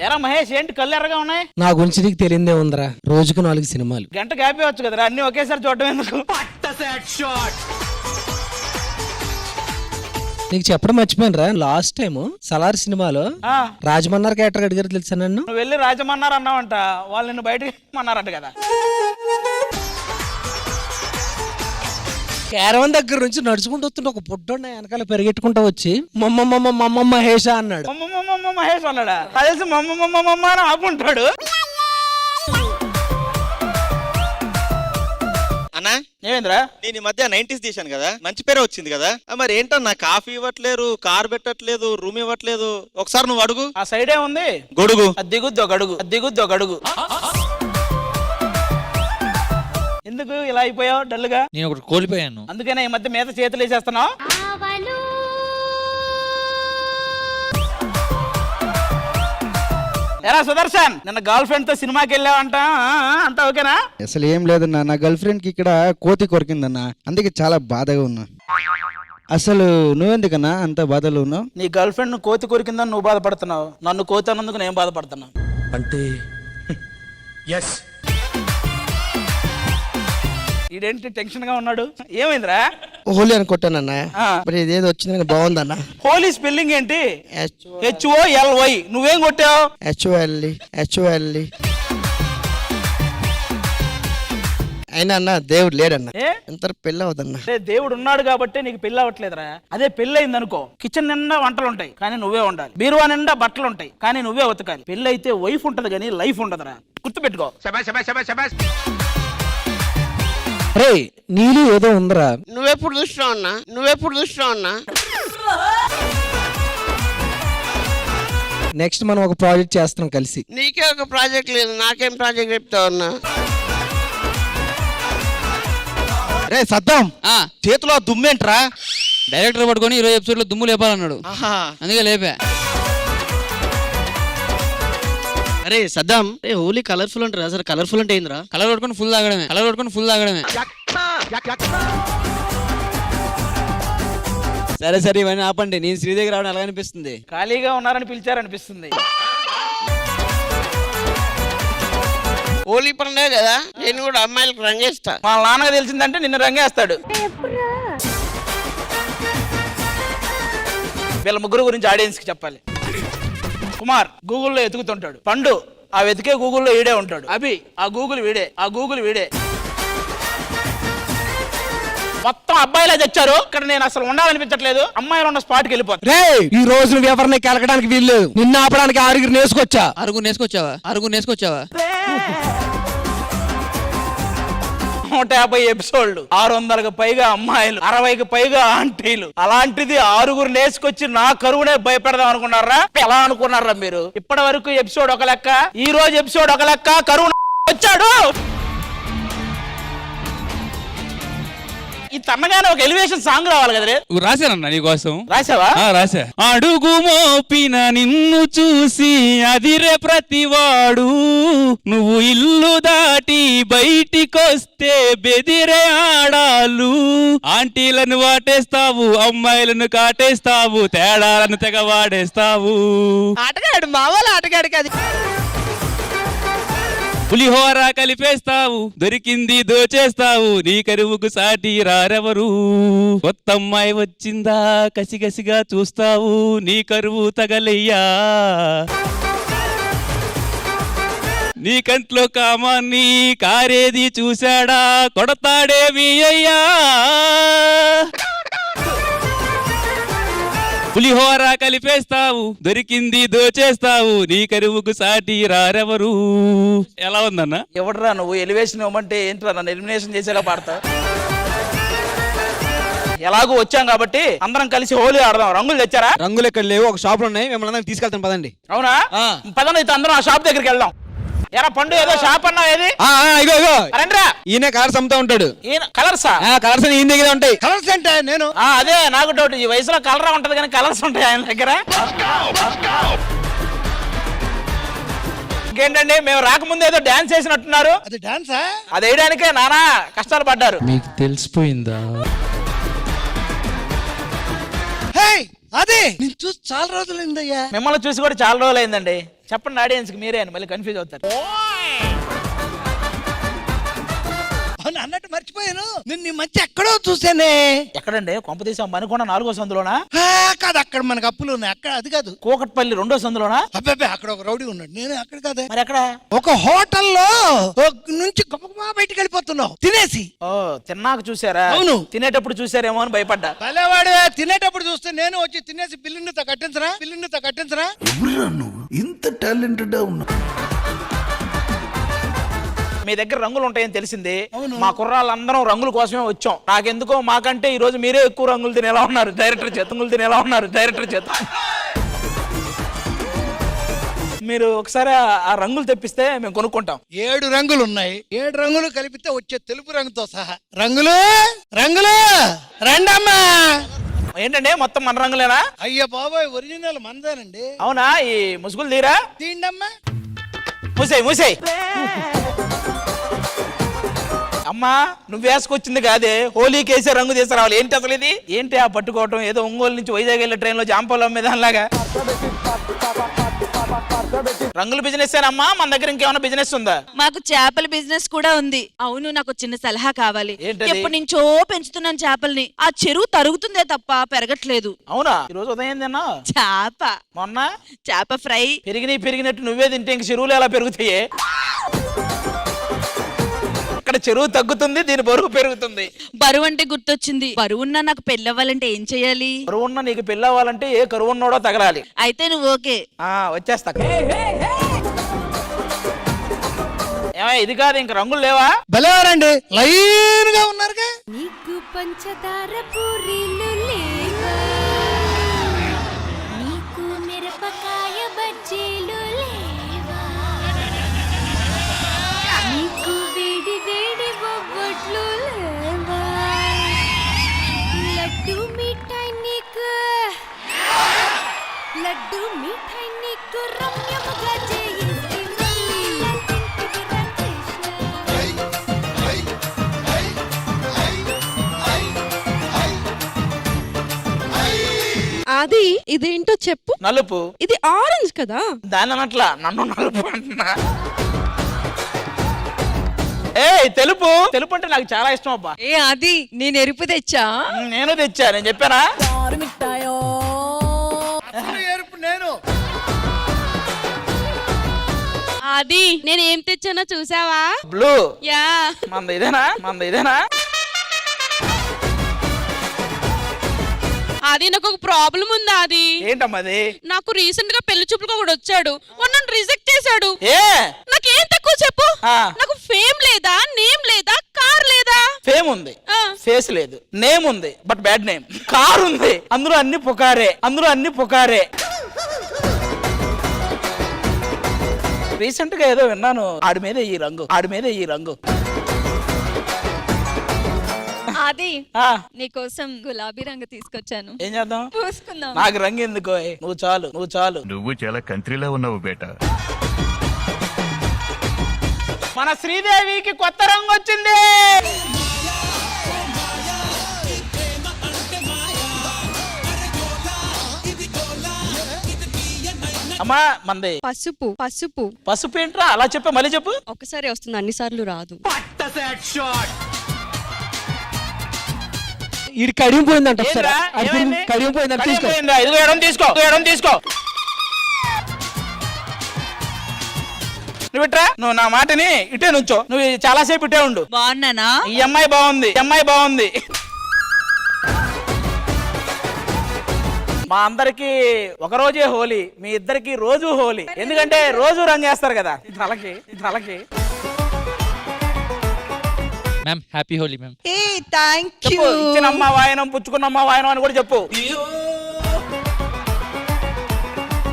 ఎరా మహేష్, ఏంటి కళ్ళు ఎర్రగా ఉన్నాయి? నా గురించి నీకు తెలియదే ఉందరా, రోజుకు 4 సినిమాలు. గంట గ్యాప్ ఇవ్వచ్చు కదరా, అన్ని ఒకేసారి చూడటం ఎందుకు? నీకు చెప్పడం మర్చిపోయినరా, లాస్ట్ టైం సలార్ సినిమాలో రాజమన్నార్ క్యారెక్టర్ అడిగారు తెలుసా నన్ను. నువ్వు వెళ్ళి రాజమన్నారు అన్నావంట, వాళ్ళు నిన్ను బయటకి మన్నారంట కదా. క్యారవన్ దగ్గర నుంచి నడుచుకుంటూ వస్తుంటే ఒక పొట్టోడు వెనకాల పెరిగెట్టుకుంటూ వచ్చి మమ్మ మహేష అన్నాడు. మహేష్ అన్నాడా? కలిసి మమ్మ అని ఆపుంటాడు. అన్నా ఏమేంద్రా, నేను ఈ మధ్య 90s తీశాను కదా, మంచి పేరే వచ్చింది కదా. మరి ఏంటన్నా కాఫీ ఇవ్వట్లేరు, కార్ పెట్టట్లేదు, రూమ్ ఇవ్వట్లేదు. ఒకసారి నువ్వు అడుగు. ఆ సైడే ఉంది గొడుగు, అది దిగుద్దు ఒక అడుగు, అది దిగుద్దు ఒక అడుగు. ఎందుకు ఇలా అయిపోయావు డల్గా? నేను ఒకటి కోల్పోయాను, అందుకనే ఈ మధ్య మీద చేతులు వేసేస్తున్నావు. ఎరా సుదర్శన్, నిన్న గర్ల్ ఫ్రెండ్ తో సినిమాకి వెళ్ళావంట, అంతా ఓకేనా? అసలు ఏం లేదన్నా, నా గర్ల్ ఫ్రెండ్ కి ఇక్కడ కోతి కొరికిందన్నా, అందుకే చాలా బాధగా ఉన్నా. అసలు నువ్వెందుకన్నా అంత బాధలో ఉన్నావు? నీ గర్ల్ ఫ్రెండ్ కోతి కొరికిందని నువ్వు బాధపడుతున్నావు, నన్ను కోతి అన్నందుకు నేను బాధపడుతున్నా. అంటే ఇదేంటి టెన్షన్ గా ఉన్నాడు, ఏమైందిరా? హోలీ అని కొట్టానన్నా, మరి ఇదేదో వచ్చిందని బాగుందన్నా. హోలీ స్పెల్లింగ్ ఏంటి? HOLY. నువ్వేం కొట్టావు? HOLE. అయినా అన్న దేవుడు లేడన్నా, ఎంత పెళ్ళి అవుదన్నా. దేవుడు ఉన్నాడు కాబట్టి నీకు పెళ్ళి అవ్వట్లేదురా. అదే పెళ్ళి అయింది అనుకో, కిచెన్ నిండా వంటలు ఉంటాయి కానీ నువ్వే ఉండాలి, బీరువా నిండా బట్టలు ఉంటాయి కానీ నువ్వే ఉతకాలి. పెళ్ళి అయితే వైఫ్ ఉంటది కానీ లైఫ్ ఉండదురా, గుర్తుపెట్టుకో. రే నీళ్ళు ఏదో ఉందరా. నువ్వెప్పుడు చూస్తున్నావు అన్నా? నెక్స్ట్ మనం ఒక ప్రాజెక్ట్ చేస్తున్నాం కలిసి. నీకే ఒక ప్రాజెక్ట్ లేదు, నాకేం ప్రాజెక్ట్ చెప్తావు అన్నా? రే సద్దాం, చేతిలో దుమ్మేంట్రా? డైరెక్టర్ పట్టుకొని 20 ఎపిసోడ్ లో దుమ్ము లేపాలన్నాడు, అందుకే లేపా. అరే సద్దాం, హోలీ కలర్ఫుల్ అంటారు, అసలు కలర్ఫుల్ అంటే ఏందిరా? కలర్ పట్టుకొని ఫుల్ తాగడమే. సరే ఇవన్నీ ఆపండి, నేను శ్రీదేవి రావడం ఎలా అనిపిస్తుంది? ఖాళీగా ఉన్నారని పిలిచారనిపిస్తుంది. హోలీ పండుగ కదా, నేను కూడా అమ్మాయిలకు రంగేస్తా. మా నాన్నగా తెలిసిందంటే నిన్ను రంగేస్తాడు. వీళ్ళ ముగ్గురు గురించి ఆడియన్స్ కి చెప్పాలి. కుమార్ గూగుల్లో ఎతుకుతుంటాడు, పండు ఆ వెతికే గూగుల్లో ఈడే ఉంటాడు, అభి ఆ గూగుల్ వీడే. మొత్తం అబ్బాయిలా తెచ్చారు ఇక్కడ, నేను అసలు ఉండాలనిపించట్లేదు, అమ్మాయిలు ఉన్న స్పాట్కి వెళ్ళిపోతా. రే ఈ రోజు నువ్వు ఎవరిని కెలకడానికి వీల్లేదు, నిన్ను ఆపడానికి 6 నేసుకొచ్చా. అరుగు నేసుకొచ్చావా? 150 ఎపిసోడ్లు, 600కు పైగా అమ్మాయిలు, 60కి పైగా ఆంటీలు, అలాంటిది 6 నేసుకొచ్చి నా కరువునే భయపెడదాం అనుకున్నారా? ఎలా అనుకున్నారా మీరు? ఇప్పటి వరకు ఎపిసోడ్ ఒక లెక్క, ఈ రోజు ఎపిసోడ్ ఒక లెక్క, కరువు వచ్చాడు. ఈ తన్నగానే ఒక ఎలివేషన్ సాంగ్ రావాలి కదా. రాశానన్నా నీకోసం. రాసావా? రాశా. అడుగు మోపిన నిన్ను చూసి అదిరే ప్రతివాడు, నువ్వు ఇల్లు దాటి బయటికొస్తే బెదిరే ఆడాలు. ఆంటీలను వాటేస్తావు, అమ్మాయిలను కాటేస్తావు, తేడాలను తెగ వాడేస్తావు. ఆటగాడు మావాళ్ళ ఆటగాడు కాదు, పులిహోర కలిపేస్తావు, దొరికింది దోచేస్తావు, నీ కరువుకు సాటి రారెవరు. కొత్త అమ్మాయి వచ్చిందా కసిగసిగా చూస్తావు, నీ కరువు తగలయ్యా. నీ కంట్లో కామాన్ని కారేది చూశాడా, కొడతాడేమి అయ్యా. పులిహోర కలిపేస్తావు, దొరికింది దోచేస్తావు, నీ కరువుకు సాటి రారెవరు. ఎలా ఉందన్న? ఎవడరా నువ్వు ఎలివేషన్ ఇవ్వమంటే ఏంట్రా, నన్ను ఎలిమినేషన్ చేసేలా పాడతావు? ఎలాగూ వచ్చాం కాబట్టి అందరం కలిసి హోలీ ఆడదాం. రంగులు తెచ్చారా? రంగులు ఎక్కడ లేవు, ఒక షాప్ లో ఉన్నాయి, మిమ్మల్ని తీసుకెళ్తాను పదండి. అవునా? పదండి అయితే అందరం ఆ షాప్ దగ్గరికి వెళ్దాం. ఎరా పండు, ఏదో షాప్ అన్నావు, ఏది? ఇగో రండిరా. ఈయన కలర్స్ అమ్ముతా ఉంటాడు. కలర్సా? కలర్స్ ఈయన దగ్గర ఉంటాయి. కలర్స్ అంటే నేను అదే నాకు డౌట్, ఈ వయసులో కలర్ ఉంటది కానీ కలర్స్ ఉంటాయి ఆయన దగ్గర. ఇంకేంటండి, మేము రాకముందు ఏదో డాన్స్ చేసినట్టున్నారు. అది డాన్సా? అది వేయడానికే నానా కష్టాలు పడ్డారు. మీకు తెలిసిపోయిందా? అదే నేను చూసి చాలా రోజులైందయ్యా. మిమ్మల్ని చూసి కూడా చాలా రోజులు అయిందండి. చెప్పండి ఆడియన్స్ కి మీరే అని మళ్ళీ కన్ఫ్యూజ్ అవుతారు. అవును అన్నట్టు మర్చిపోయాను, నిన్ను ఈ మధ్య ఎక్కడో చూసానే. ఎక్కడండి? కొంపతీసి మనుకొండ 4వ సందులోనా? కాదు, అక్కడ మనకు అప్పులు ఉన్నాయి, అక్కడ అది కాదు. కూకట్పల్లి 2వ సందులోనా? అబ్బాబే అక్కడ ఒక రౌడీ ఉన్నాడు, నేను అక్కడ కాదే. మరి ఎక్కడ? ఒక హోటల్లో నుంచి గొప్ప బయటికి వెళ్ళిపోతున్నావు తినేసి. ఓ తిన్నాక చూసారా? అవును. తినేటప్పుడు చూసారేమో అని భయపడ్డా. భలేవాడు, తినేటప్పుడు చూస్తే నేను వచ్చి తినేసి బిల్లునితో కట్టించరా. ఇంత టాలెంటెడ్ ఉన్నా. మీ దగ్గర రంగులు ఉంటాయని తెలిసింది. మా కుర్రాళ్ళందరం రంగుల కోసమే వచ్చాం. నాకెందుకో మాకంటే ఈ రోజు మీరే ఎక్కువ రంగులు తినేలా ఉన్నారు డైరెక్టర్ చేత. మీరు ఒకసారి ఆ రంగులు తెప్పిస్తే మేము కొనుక్కుంటాం. 7 రంగులు ఉన్నాయి, 7 రంగులు కలిపితే వచ్చే తెలుపు రంగుతో సహా. రంగులు రండమ్మా. ఏంటండి మొత్తం మన రంగులేనా? అయ్య బాబాయ్, ఒరిజినల్ మందేనండి. అవునా? ఈ ముసుగులు తీరా? తీండమ్మా. మూసేయ్ అమ్మా, నువ్వు వేసుకొచ్చింది కాదే, హోలీకి వేసే రంగు తీసుకురావాలి. ఏంటి అసలు ఇది? ఏంటి ఆ పట్టుకోవటం? ఏదో ఒంగోలు నుంచి వైజాగ్ వెళ్ళే ట్రైన్ లో జాంపలం మీద లాగా. రంగుల బిజినెస్ ఏనమ్మా? మన దగ్గర ఇంకేమైనా బిజినెస్ ఉందా? మాకు చేపల బిజినెస్ కూడా ఉంది. అవును, నాకు చిన్న సలహా కావాలి. ఏంటది? ఎప్పటి నుంచో పెంచుతున్నాను చేపల్ని. ఆ చెరువు తరుగుతుందే తప్ప పెరగట్లేదు. అవునా? ఈ రోజు ఉదయం తిన్నా చేప, మొన్న చేప ఫ్రై. పెరిగినట్టు నువ్వే తింటే ఇంక చెరువులు ఎలా పెరుగుతాయి? ఇక్కడ చెరువు తగ్గుతుంది, దీని బరువు పెరుగుతుంది. బరువు అంటే గుర్తొచ్చింది. బరువున్నా నాకు పెళ్ళవ్వాలంటే ఏం చెయ్యాలి? కరువున్న నీకు పెళ్ళి అవ్వాలంటే ఏ కరువున్నోడో తగలాలి. అయితే నువ్వు ఓకే. వచ్చేస్తా. ఇది కాదు, ఇంక రంగులు లేవా? భలేవారండి, లైన్ గా ఉన్నారుగా. నీకు పంచదార పూరీలు లేవా, నీకు మిరపకాయ బజ్జీలు లేవా, నీకు వేడి వేడి బొబ్బట్లు లేవా, లడ్డు మిఠాయి నీకు రమ్యముగా చేయిస్తే మళ్ళీ తింటివి రాజేష్. అది ఇదేంటో చెప్పు. నలుపు. ఇది ఆరెంజ్ కదా? దాని అనట్లా, నన్ను నలుపు అంటున్నా. తెలుపు అంటే నాకు చాలా ఇష్టం అబ్బా. అది నేను ఎరుపు తెచ్చా. నేను తెచ్చా, నేను చెప్పానా? నేను అది నేను ఏం తెచ్చానో చూసావా? బ్లూ. యా, మంద ఇదేనా? అది నాకు ఒక ప్రాబ్లం ఉంది. అది ఏంటమ్మా అది? నాకు రీసెంట్ గా పెళ్లి చూపులకు ఒకడు వచ్చాడు, నన్ను రిజెక్ట్ చేశాడు. నాకేం తక్కువ చెప్పు? నాకు ఫేమ్ లేదా, నేమ్ లేదా, కార్ లేదా? ఫేమ్ ఉంది, ఫేస్ లేదు. నేమ్ ఉంది బట్ బ్యాడ్ నేమ్. కార్ ఉంది, అందులో అన్ని పుకారే. రీసెంట్ గా ఏదో విన్నాను, ఆడి మీద ఈ రంగు. అది నీకోసం గులాబీ రంగు తీసుకొచ్చాను. ఏం చేద్దాం? పూసుకుందాం. నాకు రంగు ఎందుకో, నువ్వు చాలు. నువ్వు చాలా కంట్రీలో ఉన్నావు బేటా. మన శ్రీదేవికి కొత్త రంగు వచ్చింది. అమ్మా మంది పసుపు ఏంట్రా అలా చెప్పా? మళ్ళీ చెప్పు. ఒకసారి వస్తుంది, అన్నిసార్లు రాదు. ఇది కడిగిపోయిందంట. ఏంట్రా? ఏమైంది? కడిగిపోయిందా? ఇదిగో ఎడం తీసుకో. నువ్వు ఇట్రా, నువ్వు నా మాటని ఇటే నుంచో. నువ్వు చాలా సేపు ఇటే ఉండు. బాగున్నానా? ఈ అమ్మాయి బాగుంది. మా అందరికి ఒక రోజే హోలీ, మీ ఇద్దరికి రోజు హోలీ. ఎందుకంటే రోజు రంగేస్తారు కదా తలకి. Ma'am happy Holi ma'am. Thank you. ఇచ్చినమ్మ వాయనం పుచ్చుకున్నమ్మ వాయనం అని కూడా చెప్పు.